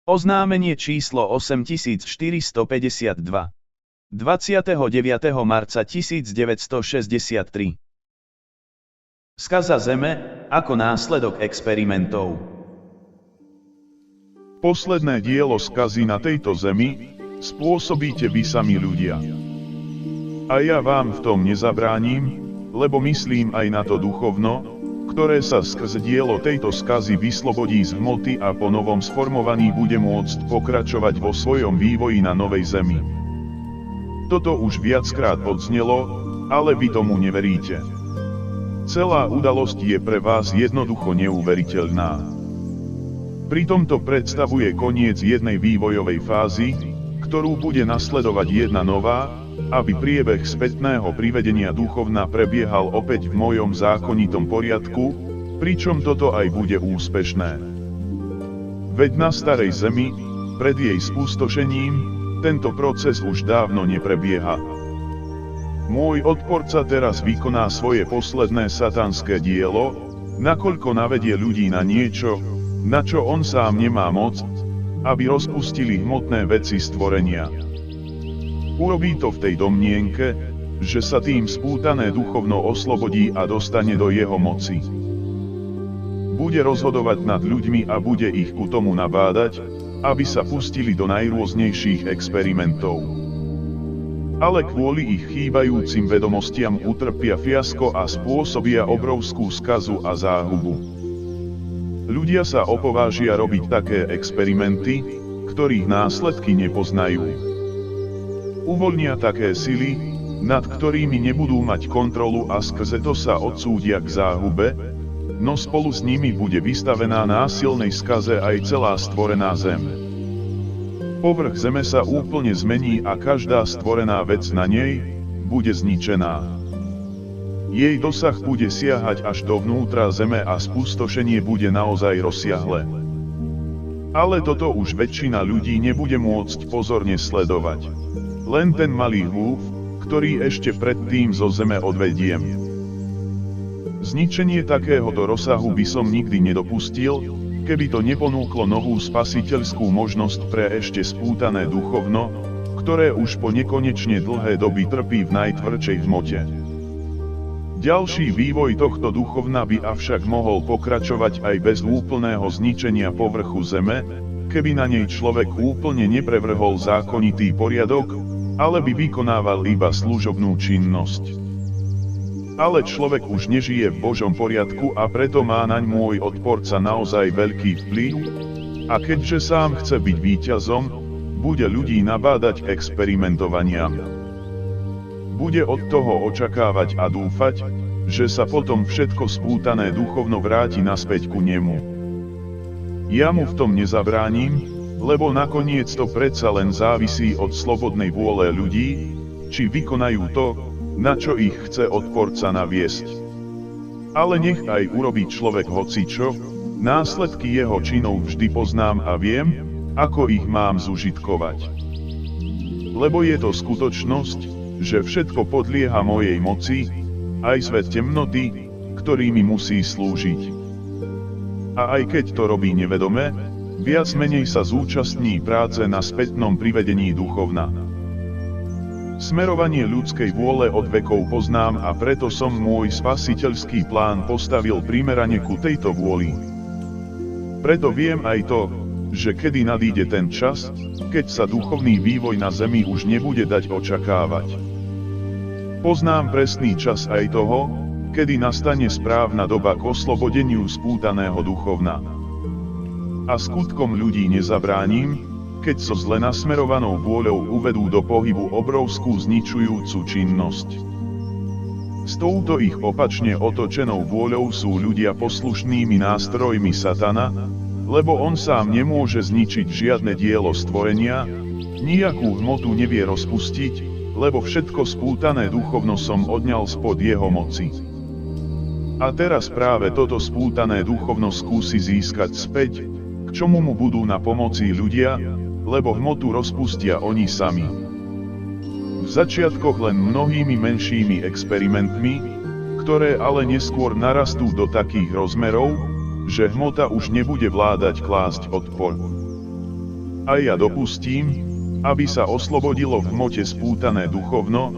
Oznámenie číslo 8452. 29. marca 1963. Skaza Zeme, ako následok experimentov. Posledné dielo skazy na tejto zemi spôsobíte vy sami ľudia. A ja vám v tom nezabránim, lebo myslím aj na to duchovno, ktoré sa skrze dielo tejto skazy vyslobodí z hmoty a po novom sformovaní bude môcť pokračovať vo svojom vývoji na novej zemi. Toto už viackrát odznelo, ale vy tomu neveríte. Celá udalosť je pre vás jednoducho neuveriteľná. Pritom to predstavuje koniec jednej vývojovej fázy, ktorú bude nasledovať jedna nová, aby priebeh spätného privedenia duchovna prebiehal opäť v mojom zákonitom poriadku, pričom toto aj bude úspešné. Veď na starej zemi, pred jej spustošením, tento proces už dávno neprebieha. Môj odporca teraz vykoná svoje posledné satanské dielo, nakoľko navedie ľudí na niečo, na čo on sám nemá moc, aby rozpustili hmotné veci stvorenia. Urobí to v tej domnienke, že sa tým spútané duchovno oslobodí a dostane do jeho moci. Bude rozhodovať nad ľuďmi a bude ich ku tomu nabádať, aby sa pustili do najrôznejších experimentov. Ale kvôli ich chýbajúcim vedomostiam utrpia fiasko a spôsobia obrovskú skazu a záhubu. Ľudia sa opovážia robiť také experimenty, ktorých následky nepoznajú. Uvoľnia také sily, nad ktorými nebudú mať kontrolu a skrze to sa odsúdia k záhube, no spolu s nimi bude vystavená násilnej skaze aj celá stvorená zem. Povrch zeme sa úplne zmení a každá stvorená vec na nej bude zničená. Jej dosah bude siahať až dovnútra zeme a spustošenie bude naozaj rozsiahle. Ale toto už väčšina ľudí nebude môcť pozorne sledovať. Len ten malý húf, ktorý ešte predtým zo zeme odvediem. Zničenie takéhoto rozsahu by som nikdy nedopustil, keby to neponúklo novú spasiteľskú možnosť pre ešte spútané duchovno, ktoré už po nekonečne dlhé doby trpí v najtvrdšej hmote. Ďalší vývoj tohto duchovna by avšak mohol pokračovať aj bez úplného zničenia povrchu zeme, keby na nej človek úplne neprevrhol zákonitý poriadok, ale by vykonával iba služobnú činnosť. Ale človek už nežije v Božom poriadku a preto má naň môj odporca naozaj veľký vplyv, a keďže sám chce byť víťazom, bude ľudí nabádať k experimentovaniam. Bude od toho očakávať a dúfať, že sa potom všetko spútané duchovno vráti naspäť ku nemu. Ja mu v tom nezabránim, lebo nakoniec to predsa len závisí od slobodnej vôle ľudí, či vykonajú to, na čo ich chce odporca naviesť. Ale nech aj urobí človek hocičo, následky jeho činov vždy poznám a viem, ako ich mám zužitkovať. Lebo je to skutočnosť, že všetko podlieha mojej moci, aj svet temnoty, ktorý mi musí slúžiť. A aj keď to robí nevedome, viac menej sa zúčastní práce na spätnom privedení duchovna. Smerovanie ľudskej vôle od vekov poznám a preto som môj spasiteľský plán postavil primerane ku tejto vôli. Preto viem aj to, že kedy nadíde ten čas, keď sa duchovný vývoj na zemi už nebude dať očakávať. Poznám presný čas aj toho, kedy nastane správna doba k oslobodeniu spútaného duchovna. A skutkom ľudí nezabránim, keď so zle nasmerovanou vôľou uvedú do pohybu obrovskú zničujúcu činnosť. S touto ich opačne otočenou vôľou sú ľudia poslušnými nástrojmi satana, lebo on sám nemôže zničiť žiadne dielo stvorenia, nijakú hmotu nevie rozpustiť, lebo všetko spútané duchovno som odňal spod jeho moci. A teraz práve toto spútané duchovno skúsi získať späť, k čomu mu budú na pomoci ľudia, lebo hmotu rozpustia oni sami. V začiatkoch len mnohými menšími experimentmi, ktoré ale neskôr narastú do takých rozmerov, že hmota už nebude vládať klásť odpor. a ja dopustím, aby sa oslobodilo v hmote spútané duchovno,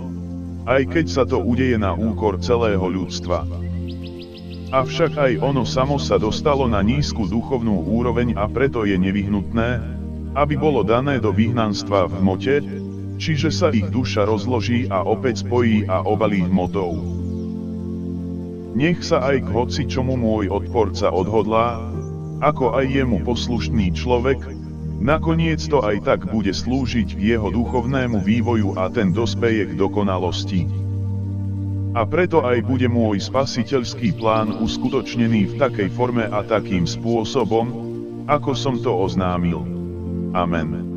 aj keď sa to udeje na úkor celého ľudstva. Avšak aj ono samo sa dostalo na nízku duchovnú úroveň a preto je nevyhnutné, aby bolo dané do vyhnanstva v hmote, čiže sa ich duša rozloží a opäť spojí a obalí hmotou. Nech sa aj k hocičomu môj odporca odhodlá, ako aj jemu poslušný človek, nakoniec to aj tak bude slúžiť k jeho duchovnému vývoju a ten dospeje k dokonalosti. A preto aj bude môj spasiteľský plán uskutočnený v takej forme a takým spôsobom, ako som to oznámil. Amen.